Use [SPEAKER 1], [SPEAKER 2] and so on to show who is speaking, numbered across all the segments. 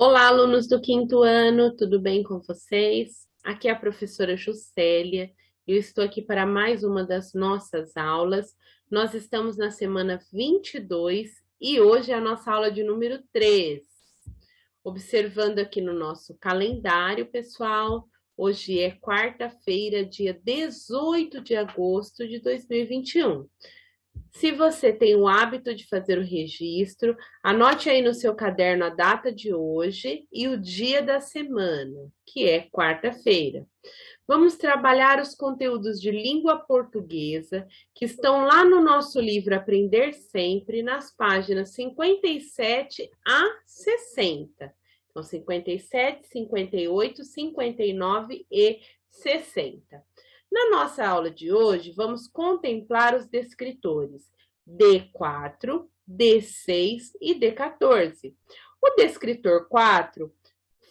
[SPEAKER 1] Olá, alunos do quinto ano, tudo bem com vocês? Aqui é a professora Juscelia. Eu estou aqui para mais uma das nossas aulas. Nós estamos na semana 22 e hoje é a nossa aula de número 3. Observando aqui no nosso calendário, pessoal, hoje é quarta-feira, dia 18 de agosto de 2021. Se você tem o hábito de fazer o registro, anote aí no seu caderno a data de hoje e o dia da semana, que é quarta-feira. Vamos trabalhar os conteúdos de língua portuguesa que estão lá no nosso livro Aprender Sempre, nas páginas 57 a 60. Então, 57, 58, 59 e 60. Na nossa aula de hoje, vamos contemplar os descritores D4, D6 e D14. O descritor 4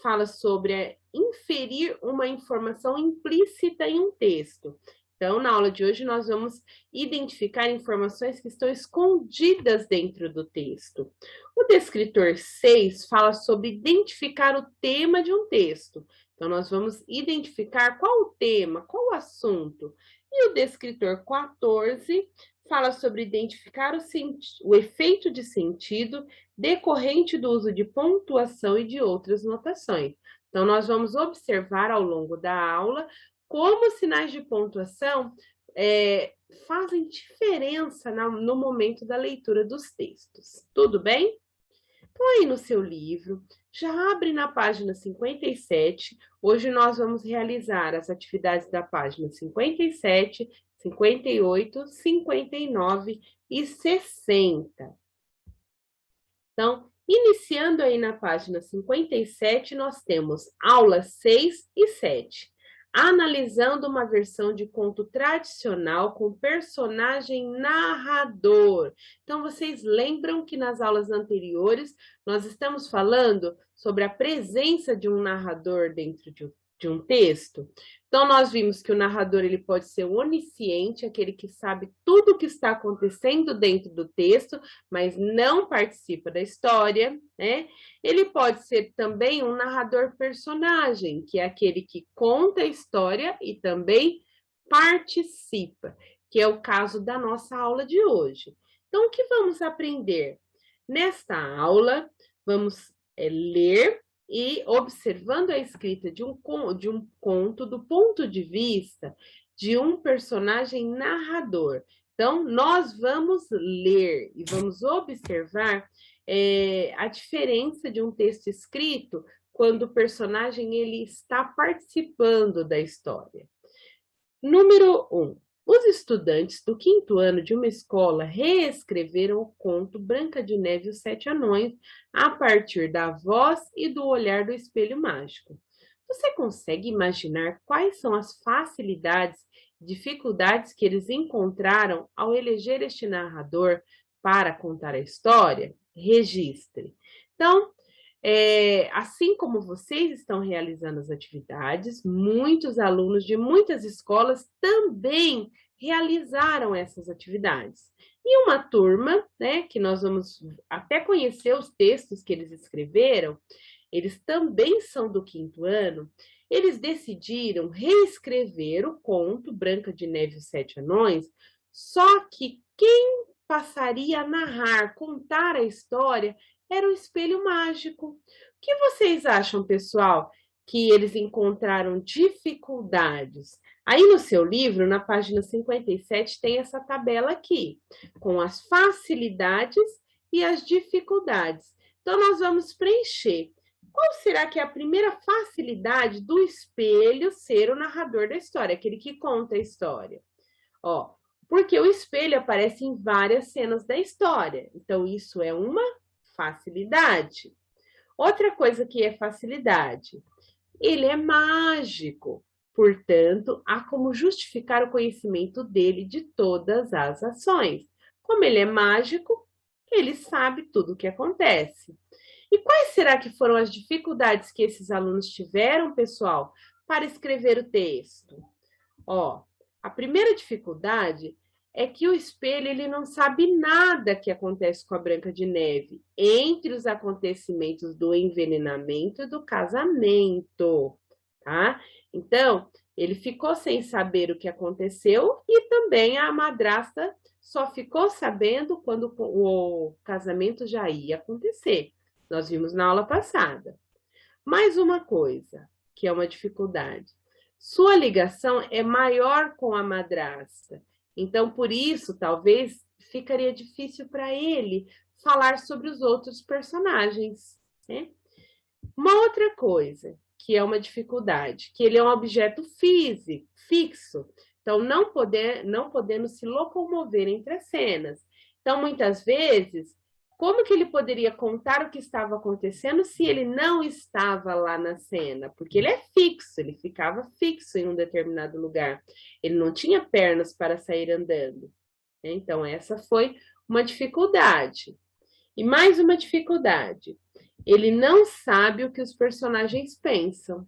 [SPEAKER 1] fala sobre inferir uma informação implícita em um texto. Então, na aula de hoje, nós vamos identificar informações que estão escondidas dentro do texto. O descritor 6 fala sobre identificar o tema de um texto. Então, nós vamos identificar qual o tema, qual o assunto. E o descritor 14 fala sobre identificar o efeito de sentido decorrente do uso de pontuação e de outras notações. Então, nós vamos observar ao longo da aula como os sinais de pontuação fazem diferença no momento da leitura dos textos. Tudo bem? Então, aí no seu livro, já abre na página 57. Hoje nós vamos realizar as atividades da página 57, 58, 59 e 60. Então, iniciando aí na página 57, nós temos aulas 6 e 7. Analisando uma versão de conto tradicional com personagem narrador. Então, vocês lembram que nas aulas anteriores nós estamos falando sobre a presença de um narrador dentro de um texto? Então, nós vimos que o narrador ele pode ser onisciente, aquele que sabe tudo o que está acontecendo dentro do texto, mas não participa da história, né? Ele pode ser também um narrador personagem, que é aquele que conta a história e também participa, que é o caso da nossa aula de hoje. Então, o que vamos aprender? Nesta aula, vamos ler e observando a escrita de um conto do ponto de vista de um personagem narrador. Então, nós vamos ler e vamos observar a diferença de um texto escrito quando o personagem ele está participando da história. Número 1. Os estudantes do quinto ano de uma escola reescreveram o conto Branca de Neve e os Sete Anões a partir da voz e do olhar do espelho mágico. Você consegue imaginar quais são as facilidades e dificuldades que eles encontraram ao eleger este narrador para contar a história? Registre. Então, assim como vocês estão realizando as atividades, muitos alunos de muitas escolas também realizaram essas atividades. E uma turma, né, que nós vamos até conhecer os textos que eles escreveram, eles também são do quinto ano, eles decidiram reescrever o conto Branca de Neve e os Sete Anões, só que quem passaria a narrar, contar a história, era o espelho mágico. O que vocês acham, pessoal, que eles encontraram dificuldades? Aí no seu livro, na página 57, tem essa tabela aqui, com as facilidades e as dificuldades. Então, nós vamos preencher. Qual será que é a primeira facilidade do espelho ser o narrador da história, aquele que conta a história? Ó, porque o espelho aparece em várias cenas da história. Então, isso é uma facilidade. Outra coisa que é facilidade, ele é mágico, portanto, há como justificar o conhecimento dele de todas as ações. Como ele é mágico, ele sabe tudo o que acontece. E quais será que foram as dificuldades que esses alunos tiveram, pessoal, para escrever o texto? Ó, a primeira dificuldade é que o espelho ele não sabe nada que acontece com a Branca de Neve entre os acontecimentos do envenenamento e do casamento, tá? Então, ele ficou sem saber o que aconteceu e também a madrasta só ficou sabendo quando o casamento já ia acontecer. Nós vimos na aula passada. Mais uma coisa, que é uma dificuldade. Sua ligação é maior com a madrasta. Então, por isso, talvez ficaria difícil para ele falar sobre os outros personagens, né? Uma outra coisa, que é uma dificuldade, que ele é um objeto físico, fixo. Então, não podendo se locomover entre as cenas. Então, muitas vezes, como que ele poderia contar o que estava acontecendo se ele não estava lá na cena? Porque ele é fixo, ele ficava fixo em um determinado lugar. Ele não tinha pernas para sair andando. Então, essa foi uma dificuldade. E mais uma dificuldade. Ele não sabe o que os personagens pensam,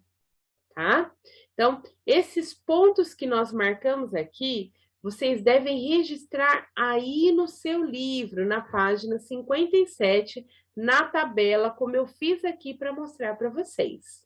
[SPEAKER 1] tá? Então, esses pontos que nós marcamos aqui, vocês devem registrar aí no seu livro, na página 57, na tabela, como eu fiz aqui para mostrar para vocês.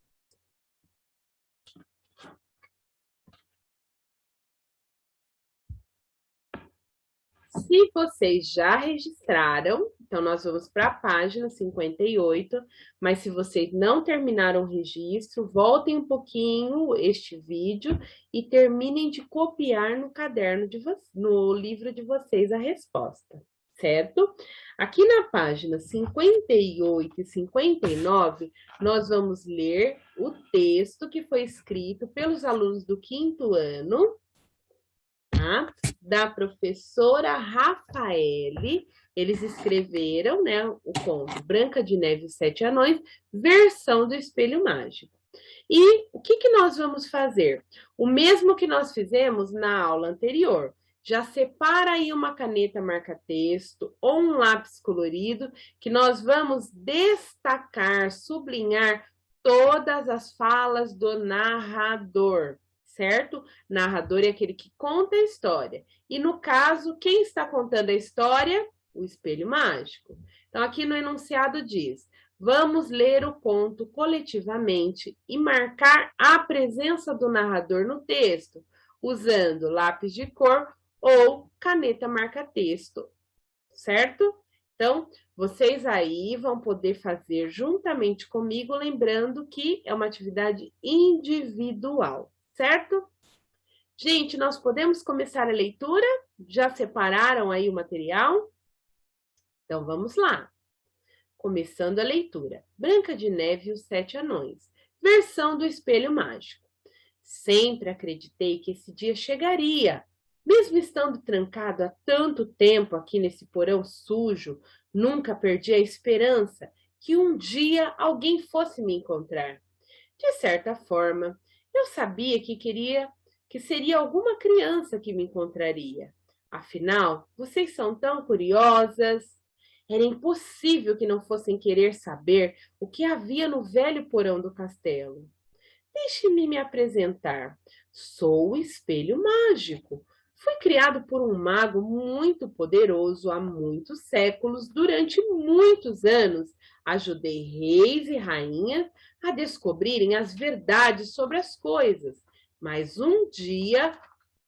[SPEAKER 1] Se vocês já registraram, então nós vamos para a página 58, mas se vocês não terminaram o registro, voltem um pouquinho este vídeo e terminem de copiar no caderno no livro de vocês a resposta, certo? Aqui na página 58 e 59, nós vamos ler o texto que foi escrito pelos alunos do 5º ano, tá? Da professora Rafaele. Eles escreveram, né, o conto Branca de Neve e os Sete Anões, versão do Espelho Mágico. E o que nós vamos fazer? O mesmo que nós fizemos na aula anterior. Já separa aí uma caneta marca-texto ou um lápis colorido que nós vamos destacar, sublinhar todas as falas do narrador, certo? Narrador é aquele que conta a história. E no caso, quem está contando a história? O espelho mágico. Então, aqui no enunciado diz: vamos ler o conto coletivamente e marcar a presença do narrador no texto, usando lápis de cor ou caneta marca-texto, certo? Então, vocês aí vão poder fazer juntamente comigo, lembrando que é uma atividade individual, certo? Gente, nós podemos começar a leitura? Já separaram aí o material? Então, vamos lá. Começando a leitura. Branca de Neve e os Sete Anões. Versão do Espelho Mágico. Sempre acreditei que esse dia chegaria. Mesmo estando trancado há tanto tempo aqui nesse porão sujo, nunca perdi a esperança que um dia alguém fosse me encontrar. De certa forma, eu sabia que seria alguma criança que me encontraria. Afinal, vocês são tão curiosas. Era impossível que não fossem querer saber o que havia no velho porão do castelo. Deixe-me me apresentar. Sou o Espelho Mágico. Fui criado por um mago muito poderoso há muitos séculos. Durante muitos anos, ajudei reis e rainhas a descobrirem as verdades sobre as coisas. Mas um dia,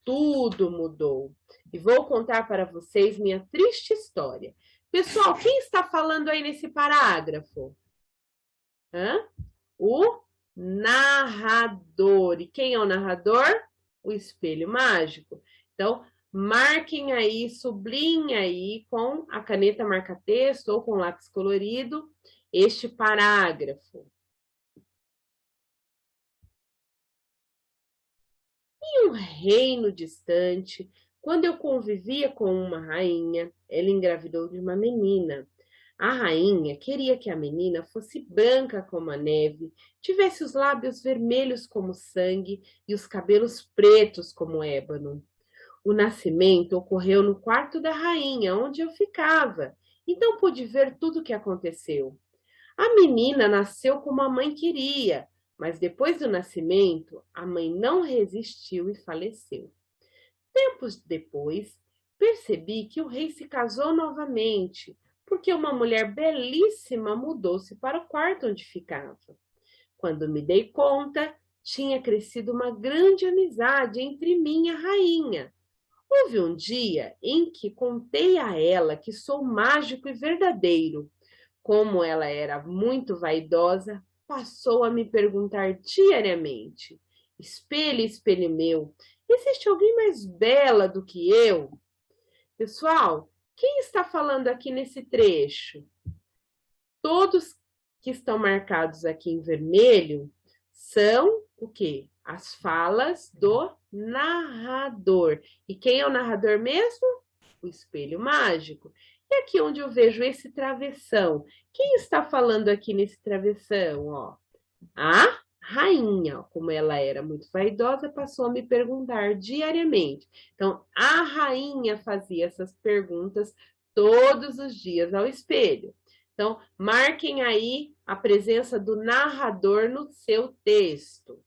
[SPEAKER 1] tudo mudou. E vou contar para vocês minha triste história. Pessoal, quem está falando aí nesse parágrafo? O narrador. E quem é o narrador? O espelho mágico. Então, marquem aí, sublinhem aí com a caneta marca-texto ou com lápis colorido este parágrafo. Em um reino distante, quando eu convivia com uma rainha, ela engravidou de uma menina. A rainha queria que a menina fosse branca como a neve, tivesse os lábios vermelhos como sangue e os cabelos pretos como ébano. O nascimento ocorreu no quarto da rainha, onde eu ficava, então pude ver tudo o que aconteceu. A menina nasceu como a mãe queria, mas depois do nascimento, a mãe não resistiu e faleceu. Tempos depois, percebi que o rei se casou novamente, porque uma mulher belíssima mudou-se para o quarto onde ficava. Quando me dei conta, tinha crescido uma grande amizade entre mim e a rainha. Houve um dia em que contei a ela que sou mágico e verdadeiro. Como ela era muito vaidosa, passou a me perguntar diariamente: Espelho, espelho meu, existe alguém mais bela do que eu? Pessoal, quem está falando aqui nesse trecho? Todos que estão marcados aqui em vermelho são o quê? As falas do narrador. E quem é o narrador mesmo? O espelho mágico. E aqui onde eu vejo esse travessão, quem está falando aqui nesse travessão? Ó, a rainha, como ela era muito vaidosa, passou a me perguntar diariamente. Então, a rainha fazia essas perguntas todos os dias ao espelho. Então, marquem aí a presença do narrador no seu texto.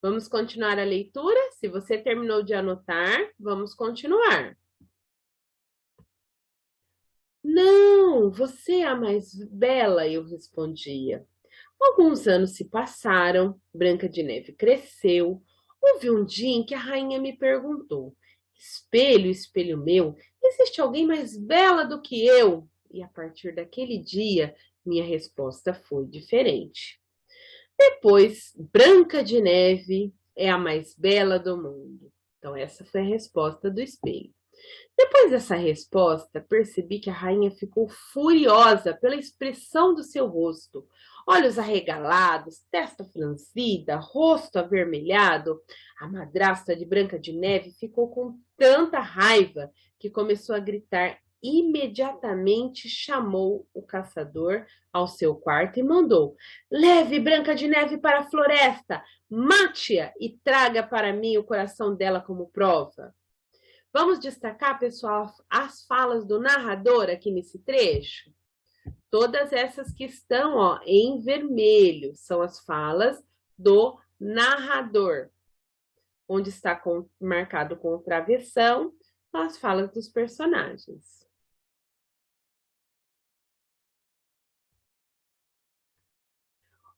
[SPEAKER 1] Vamos continuar a leitura? Se você terminou de anotar, vamos continuar. Não, você é a mais bela, eu respondia. Alguns anos se passaram, Branca de Neve cresceu. Houve um dia em que a rainha me perguntou: Espelho, espelho meu, existe alguém mais bela do que eu? E a partir daquele dia, minha resposta foi diferente. Depois, Branca de Neve é a mais bela do mundo. Então, essa foi a resposta do espelho. Depois dessa resposta, percebi que a rainha ficou furiosa pela expressão do seu rosto. Olhos arregalados, testa franzida, rosto avermelhado. A madrasta de Branca de Neve ficou com tanta raiva que começou a gritar. Imediatamente chamou o caçador ao seu quarto e mandou: Leve Branca de Neve para a floresta, mate-a e traga para mim o coração dela como prova. Vamos destacar, pessoal, as falas do narrador aqui nesse trecho? Todas essas que estão em vermelho são as falas do narrador. Onde está marcado com travessão, são as falas dos personagens.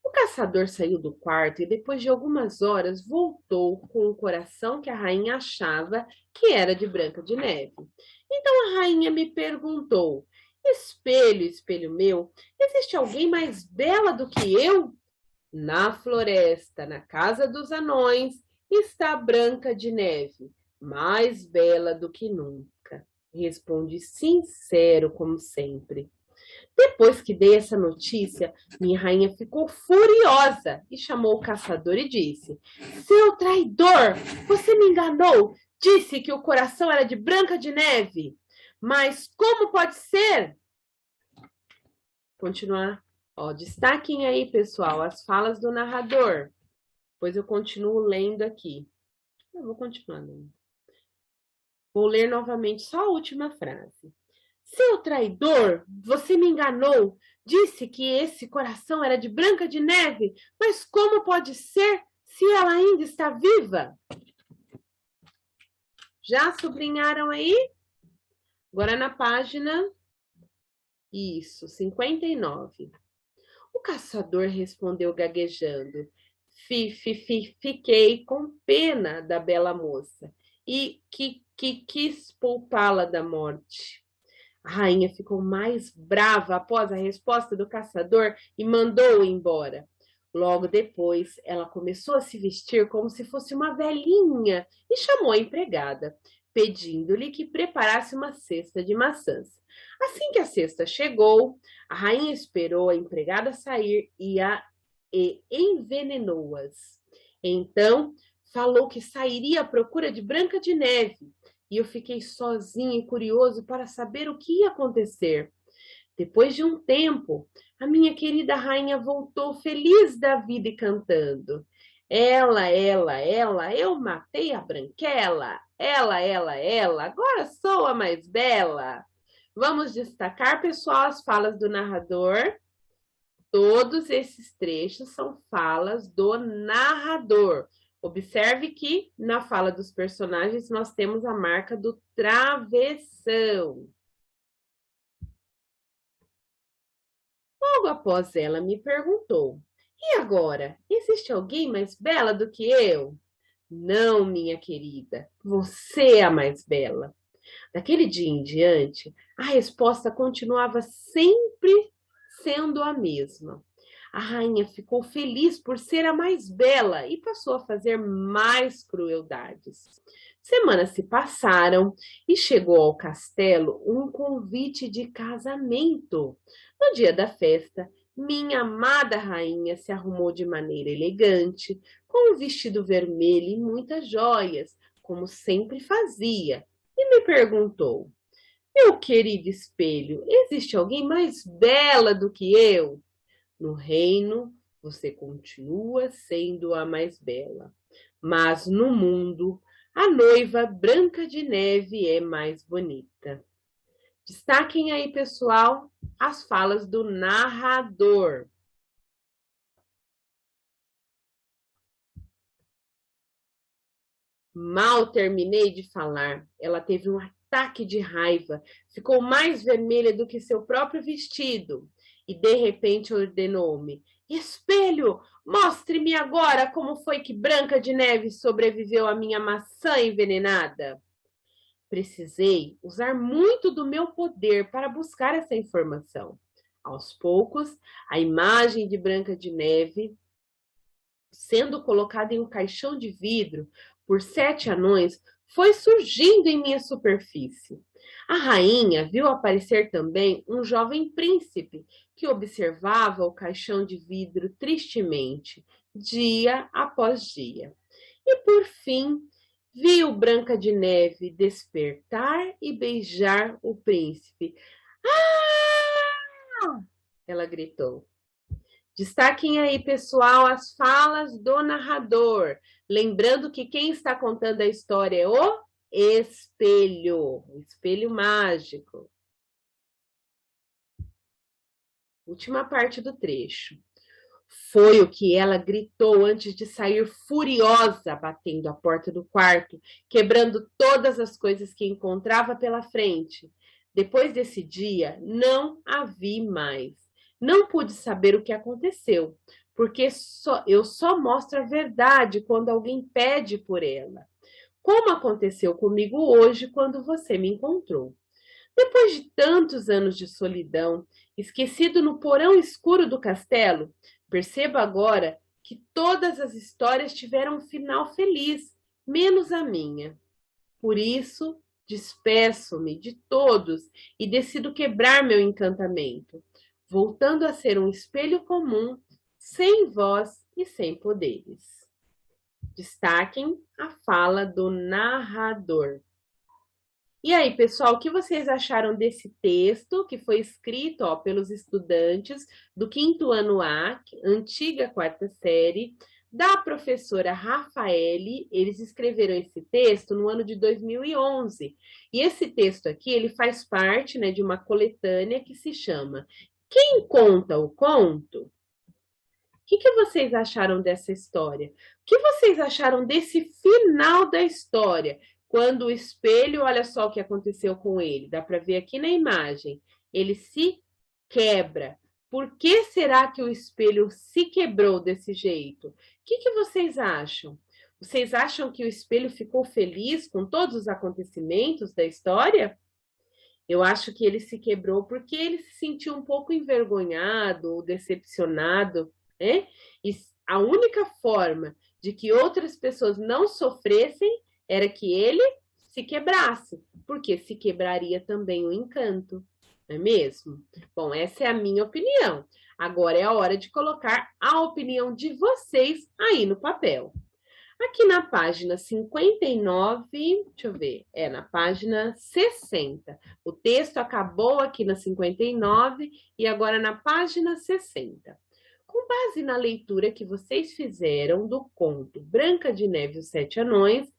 [SPEAKER 1] O caçador saiu do quarto e, depois de algumas horas, voltou com o coração que a rainha achava que era de Branca de Neve. Então a rainha me perguntou: Espelho, espelho meu, existe alguém mais bela do que eu? Na floresta, na casa dos anões, está Branca de Neve, mais bela do que nunca. Respondi sincero, como sempre. Depois que dei essa notícia, minha rainha ficou furiosa e chamou o caçador e disse: Seu traidor, você me enganou, disse que o coração era de Branca de Neve. Mas como pode ser? Continuar. Destaquem aí, pessoal, as falas do narrador. Pois eu continuo lendo aqui. Eu vou continuar lendo. Vou ler novamente só a última frase. Seu traidor, você me enganou, disse que esse coração era de Branca de Neve, mas como pode ser se ela ainda está viva? Já sublinharam aí? Agora na página, 59. O caçador respondeu gaguejando. Fiquei com pena da bela moça e que quis poupá-la da morte. A rainha ficou mais brava após a resposta do caçador e mandou-o embora. Logo depois, ela começou a se vestir como se fosse uma velhinha e chamou a empregada, pedindo-lhe que preparasse uma cesta de maçãs. Assim que a cesta chegou, a rainha esperou a empregada sair e envenenou-as. Então, falou que sairia à procura de Branca de Neve, e eu fiquei sozinha e curioso para saber o que ia acontecer. Depois de um tempo, a minha querida rainha voltou feliz da vida e cantando. Ela, eu matei a branquela. Ela, agora sou a mais bela. Vamos destacar, pessoal, as falas do narrador. Todos esses trechos são falas do narrador. Observe que na fala dos personagens nós temos a marca do travessão. Logo após ela me perguntou: "E agora? Existe alguém mais bela do que eu?" "Não, minha querida, você é a mais bela." Daquele dia em diante, a resposta continuava sempre sendo a mesma. A rainha ficou feliz por ser a mais bela e passou a fazer mais crueldades. Semanas se passaram e chegou ao castelo um convite de casamento. No dia da festa, minha amada rainha se arrumou de maneira elegante, com um vestido vermelho e muitas joias, como sempre fazia, e me perguntou: "Meu querido espelho, existe alguém mais bela do que eu?" "No reino, você continua sendo a mais bela, mas no mundo, a noiva Branca de Neve é mais bonita." Destaquem aí, pessoal, as falas do narrador. Mal terminei de falar, ela teve um ataque de raiva, ficou mais vermelha do que seu próprio vestido e de repente ordenou-me: "Espelho, mostre-me agora como foi que Branca de Neve sobreviveu à minha maçã envenenada." Precisei usar muito do meu poder para buscar essa informação. Aos poucos, a imagem de Branca de Neve sendo colocada em um caixão de vidro por 7 anões, foi surgindo em minha superfície. A rainha viu aparecer também um jovem príncipe que observava o caixão de vidro tristemente, dia após dia. E por fim, viu Branca de Neve despertar e beijar o príncipe. "Ah!" ela gritou. Destaquem aí, pessoal, as falas do narrador. Lembrando que quem está contando a história é o espelho, o espelho mágico. Última parte do trecho. Foi o que ela gritou antes de sair furiosa, batendo a porta do quarto, quebrando todas as coisas que encontrava pela frente. Depois desse dia, não a vi mais. Não pude saber o que aconteceu, porque eu só mostro a verdade quando alguém pede por ela. Como aconteceu comigo hoje quando você me encontrou. Depois de tantos anos de solidão, esquecido no porão escuro do castelo, percebo agora que todas as histórias tiveram um final feliz, menos a minha. Por isso, despeço-me de todos e decido quebrar meu encantamento, voltando a ser um espelho comum, sem voz e sem poderes. Destaquem a fala do narrador. E aí, pessoal, o que vocês acharam desse texto que foi escrito pelos estudantes do 5º ano A, antiga 4ª série, da professora Rafaele? Eles escreveram esse texto no ano de 2011. E esse texto aqui, ele faz parte, né, de uma coletânea que se chama Quem Conta o Conto? O que vocês acharam dessa história? O que vocês acharam desse final da história? Quando o espelho, olha só o que aconteceu com ele, dá para ver aqui na imagem, ele se quebra. Por que será que o espelho se quebrou desse jeito? O que vocês acham? Vocês acham que o espelho ficou feliz com todos os acontecimentos da história? Eu acho que ele se quebrou porque ele se sentiu um pouco envergonhado ou decepcionado, né? E a única forma de que outras pessoas não sofressem era que ele se quebrasse, porque se quebraria também o encanto, não é mesmo? Bom, essa é a minha opinião. Agora é a hora de colocar a opinião de vocês aí no papel. Aqui na página 59, deixa eu ver, na página 60. O texto acabou aqui na 59 e agora na página 60. Com base na leitura que vocês fizeram do conto Branca de Neve e os Sete Anões,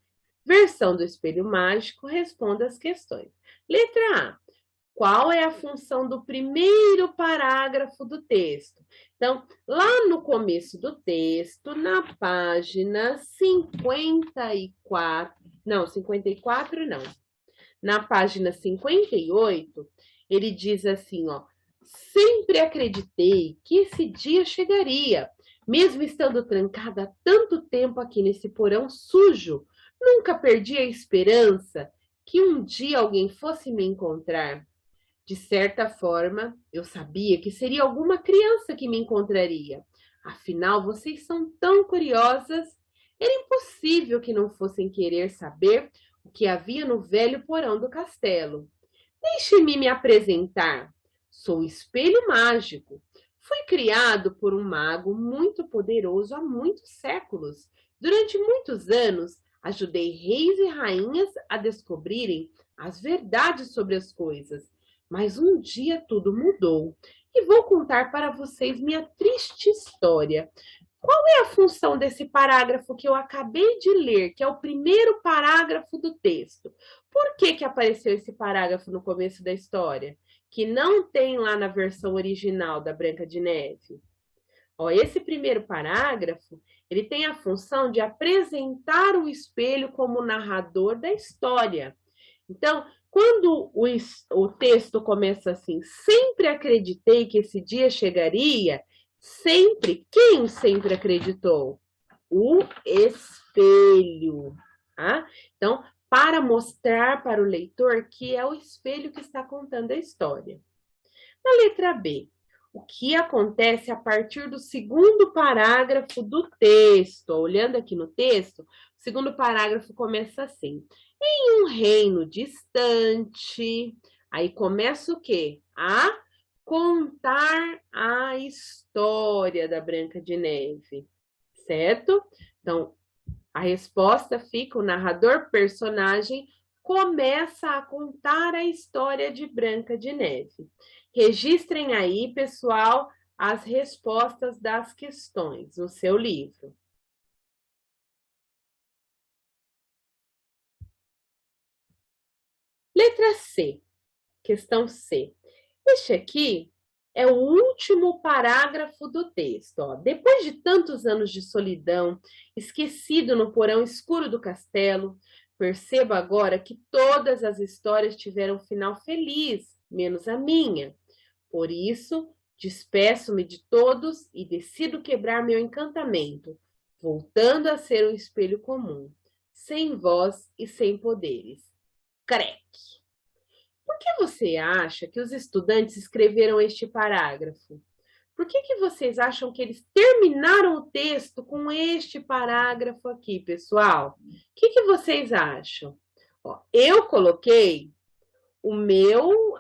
[SPEAKER 1] versão do Espelho Mágico, responda as questões. Letra A. qual é a função do primeiro parágrafo do texto. Então, lá no começo do texto, na página 54, não, 54 não. Na página 58, ele diz assim, ó: sempre acreditei que esse dia chegaria, mesmo estando trancada há tanto tempo aqui nesse porão sujo. Nunca perdi a esperança que um dia alguém fosse me encontrar. De certa forma, eu sabia que seria alguma criança que me encontraria. Afinal, vocês são tão curiosas. Era impossível que não fossem querer saber o que havia no velho porão do castelo. Deixe-me me apresentar. Sou o Espelho Mágico. Fui criado por um mago muito poderoso há muitos séculos. Durante muitos anos, ajudei reis e rainhas a descobrirem as verdades sobre as coisas. Mas um dia tudo mudou e vou contar para vocês minha triste história. Qual é a função desse parágrafo que eu acabei de ler, que é o primeiro parágrafo do texto? Por que apareceu esse parágrafo no começo da história, que não tem lá na versão original da Branca de Neve? Ó, esse primeiro parágrafo, ele tem a função de apresentar o espelho como narrador da história. Então, quando o texto começa assim, sempre acreditei que esse dia chegaria, sempre, quem sempre acreditou? O espelho. Tá? Então, para mostrar para o leitor que é o espelho que está contando a história. Na letra B, o que acontece a partir do segundo parágrafo do texto? Olhando aqui no texto, o segundo parágrafo começa assim: em um reino distante. Aí começa o quê? A contar a história da Branca de Neve, certo? Então, a resposta fica: o narrador personagem começa a contar a história de Branca de Neve. Registrem aí, pessoal, as respostas das questões no seu livro. Letra C, questão C. Este aqui é o último parágrafo do texto. Ó. Depois de tantos anos de solidão, esquecido no porão escuro do castelo, percebo agora que todas as histórias tiveram um final feliz, menos a minha. Por isso, despeço-me de todos e decido quebrar meu encantamento, voltando a ser um espelho comum, sem voz e sem poderes. Creque! Por que você acha que os estudantes escreveram este parágrafo? Por que vocês acham que eles terminaram o texto com este parágrafo aqui, pessoal? O que vocês acham? Ó, eu coloquei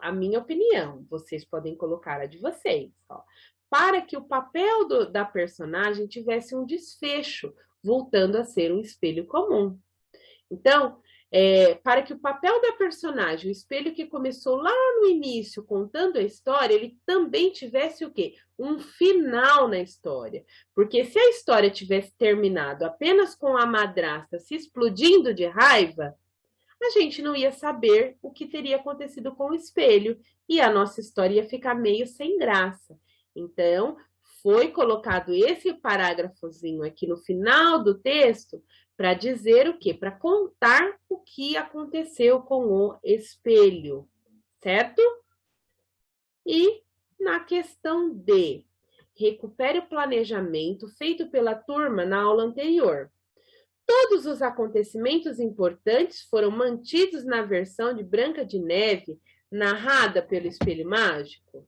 [SPEAKER 1] a minha opinião. Vocês podem colocar a de vocês. Ó, para que o papel da personagem tivesse um desfecho, voltando a ser um espelho comum. Então, para que o papel da personagem, o espelho que começou lá no início, contando a história, ele também tivesse o quê? Um final na história. Porque se a história tivesse terminado apenas com a madrasta se explodindo de raiva, a gente não ia saber o que teria acontecido com o espelho e a nossa história ia ficar meio sem graça. Então, foi colocado esse parágrafozinho aqui no final do texto para dizer o quê? Para contar o que aconteceu com o espelho, certo? E na questão D, recupere o planejamento feito pela turma na aula anterior. Todos os acontecimentos importantes foram mantidos na versão de Branca de Neve, narrada pelo Espelho Mágico?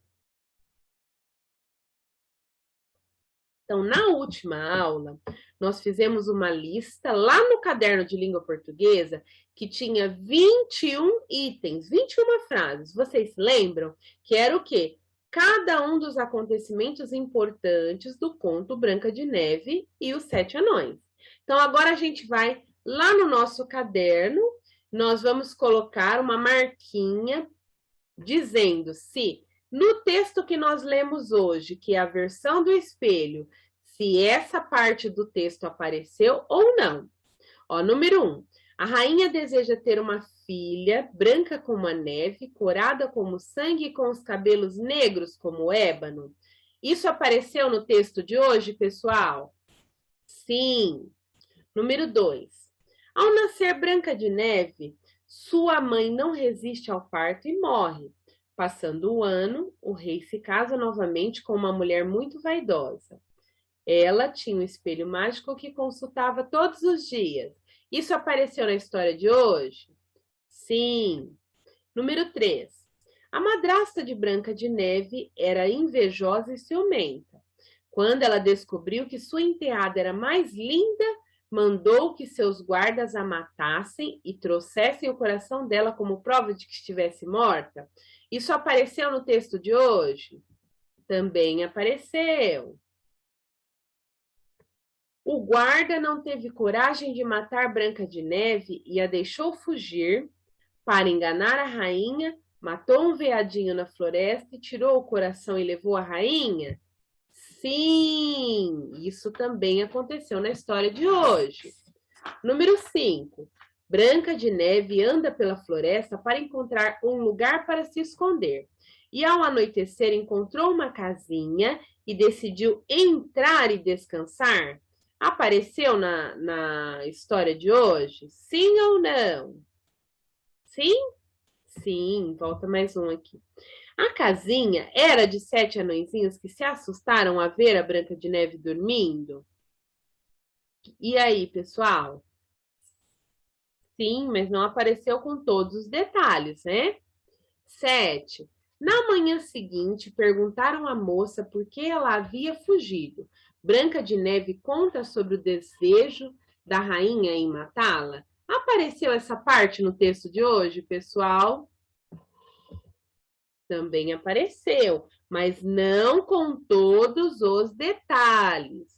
[SPEAKER 1] Então, na última aula, nós fizemos uma lista lá no caderno de língua portuguesa que tinha 21 itens, 21 frases. Vocês lembram que era o quê? Cada um dos acontecimentos importantes do conto Branca de Neve e os Sete Anões. Então, agora a gente vai lá no nosso caderno, nós vamos colocar uma marquinha dizendo se no texto que nós lemos hoje, que é a versão do espelho, se essa parte do texto apareceu ou não. Ó, número 1. A rainha deseja ter uma filha, branca como a neve, corada como sangue e com os cabelos negros como o ébano. Isso apareceu no texto de hoje, pessoal? Sim. Número 2. Ao nascer Branca de Neve, sua mãe não resiste ao parto e morre. Passando o ano, o rei se casa novamente com uma mulher muito vaidosa. Ela tinha um espelho mágico que consultava todos os dias. Isso apareceu na história de hoje? Sim. Número 3. A madrasta de Branca de Neve era invejosa e ciumenta. Quando ela descobriu que sua enteada era mais linda, mandou que seus guardas a matassem e trouxessem o coração dela como prova de que estivesse morta. Isso apareceu no texto de hoje? Também apareceu. O guarda não teve coragem de matar Branca de Neve e a deixou fugir. Para enganar a rainha, matou um veadinho na floresta e tirou o coração e levou a rainha? Sim, isso também aconteceu na história de hoje. Número 5. Branca de Neve anda pela floresta para encontrar um lugar para se esconder. E ao anoitecer encontrou uma casinha e decidiu entrar e descansar. Apareceu na história de hoje? Sim ou não? Sim? Sim, volta mais um aqui. A casinha era de 7 anõezinhos que se assustaram a ver a Branca de Neve dormindo? E aí, pessoal? Sim, mas não apareceu com todos os detalhes, né? 7. Na manhã seguinte, perguntaram à moça por que ela havia fugido. Branca de Neve conta sobre o desejo da rainha em matá-la. Apareceu essa parte no texto de hoje, pessoal? Também apareceu, mas não com todos os detalhes.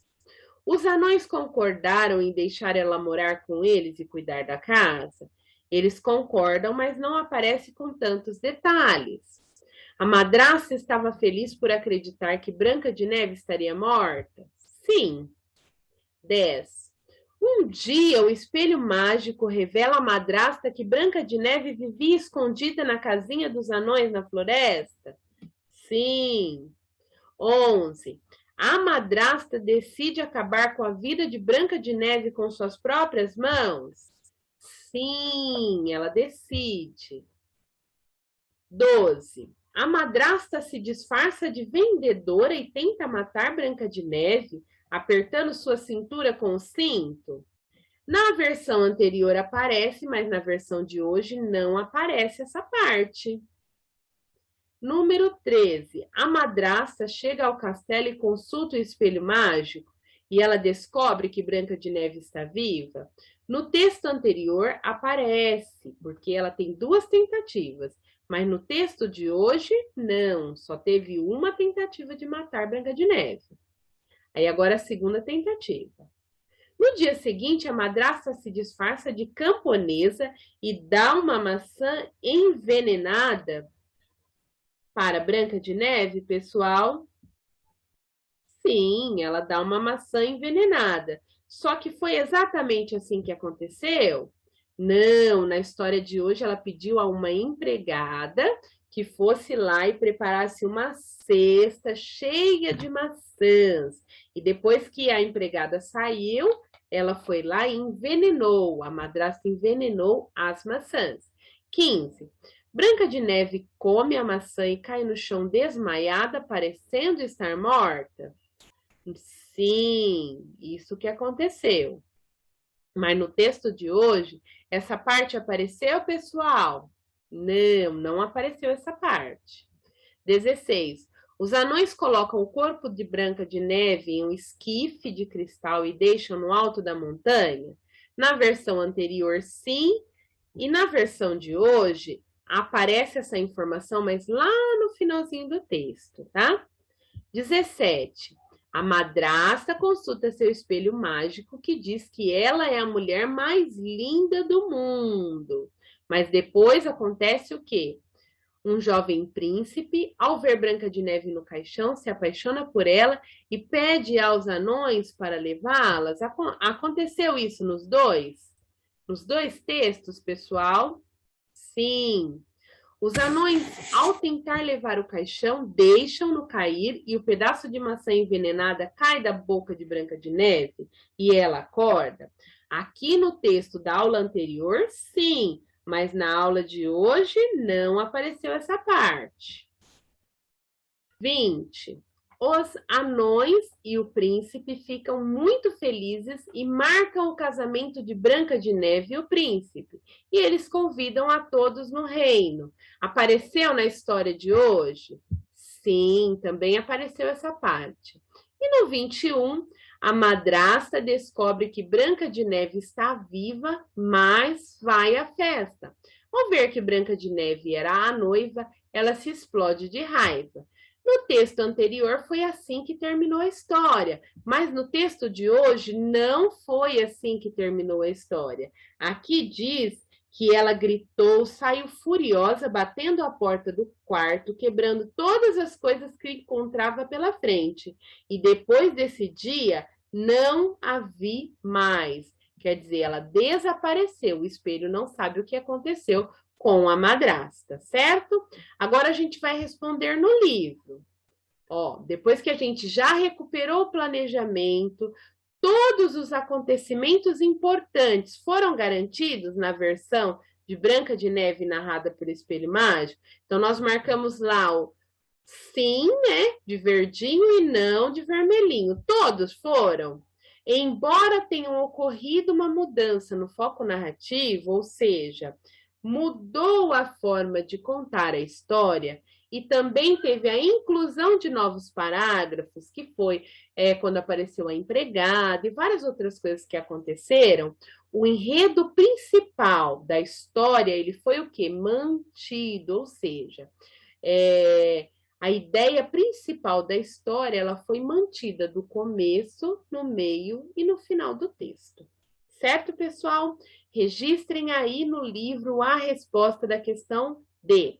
[SPEAKER 1] Os anões concordaram em deixar ela morar com eles e cuidar da casa? Eles concordam, mas não aparece com tantos detalhes. A madrasta estava feliz por acreditar que Branca de Neve estaria morta? Sim. 10. Um dia, o espelho mágico revela à madrasta que Branca de Neve vivia escondida na casinha dos anões na floresta? Sim. 11. A madrasta decide acabar com a vida de Branca de Neve com suas próprias mãos? Sim, ela decide. 12. A madrasta se disfarça de vendedora e tenta matar Branca de Neve, apertando sua cintura com o cinto? Na versão anterior aparece, mas na versão de hoje não aparece essa parte. Número 13. A madrasta chega ao castelo e consulta o espelho mágico e ela descobre que Branca de Neve está viva. No texto anterior aparece, porque ela tem 2 tentativas, mas no texto de hoje, não, só teve uma tentativa de matar Branca de Neve. Aí agora a segunda tentativa. No dia seguinte, a madrasta se disfarça de camponesa e dá uma maçã envenenada para Branca de Neve, pessoal. Sim, ela dá uma maçã envenenada. Só que foi exatamente assim que aconteceu? Não, na história de hoje ela pediu a uma empregada que fosse lá e preparasse uma cesta cheia de maçãs. E depois que a empregada saiu, ela foi lá e envenenou, a madrasta envenenou as maçãs. 15. Branca de Neve come a maçã e cai no chão desmaiada, parecendo estar morta? Sim, isso que aconteceu. Mas no texto de hoje, essa parte apareceu, pessoal? Não, não apareceu essa parte. 16. Os anões colocam o corpo de Branca de Neve em um esquife de cristal e deixam no alto da montanha? Na versão anterior, sim. E na versão de hoje, aparece essa informação, mas lá no finalzinho do texto, tá? 17. A madrasta consulta seu espelho mágico que diz que ela é a mulher mais linda do mundo. Mas depois acontece o quê? Um jovem príncipe, ao ver Branca de Neve no caixão, se apaixona por ela e pede aos anões para levá-las. Aconteceu isso nos dois? Os dois textos, pessoal? Sim. Os anões, ao tentar levar o caixão, deixam-no cair e o pedaço de maçã envenenada cai da boca de Branca de Neve e ela acorda. Aqui no texto da aula anterior, sim, mas na aula de hoje não apareceu essa parte. 20. Os anões e o príncipe ficam muito felizes e marcam o casamento de Branca de Neve e o príncipe. E eles convidam a todos no reino. Apareceu na história de hoje? Sim, também apareceu essa parte. E no 21, a madrasta descobre que Branca de Neve está viva, mas vai à festa. Ao ver que Branca de Neve era a noiva, ela se explode de raiva. No texto anterior foi assim que terminou a história, mas no texto de hoje não foi assim que terminou a história. Aqui diz que ela gritou, saiu furiosa, batendo a porta do quarto, quebrando todas as coisas que encontrava pela frente. E depois desse dia, não a vi mais. Quer dizer, ela desapareceu. O espelho não sabe o que aconteceu com a madrasta, certo? Agora a gente vai responder no livro. Ó, depois que a gente já recuperou o planejamento, todos os acontecimentos importantes foram garantidos na versão de Branca de Neve narrada pelo Espelho Mágico. Então, nós marcamos lá o sim, né, de verdinho e não de vermelhinho. Todos foram? Embora tenham ocorrido uma mudança no foco narrativo, ou seja, mudou a forma de contar a história e também teve a inclusão de novos parágrafos, que foi quando apareceu a empregada e várias outras coisas que aconteceram, o enredo principal da história, ele foi o quê? Mantido, ou seja, a ideia principal da história, ela foi mantida do começo, no meio e no final do texto. Certo, pessoal? Registrem aí no livro a resposta da questão D.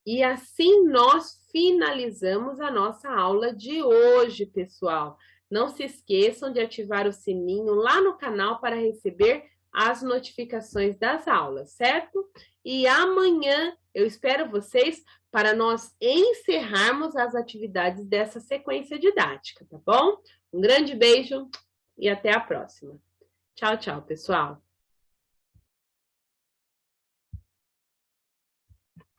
[SPEAKER 1] E assim nós finalizamos a nossa aula de hoje, pessoal. Não se esqueçam de ativar o sininho lá no canal para receber as notificações das aulas, certo? E amanhã eu espero vocês para nós encerrarmos as atividades dessa sequência didática, tá bom? Um grande beijo e até a próxima. Tchau, tchau, pessoal.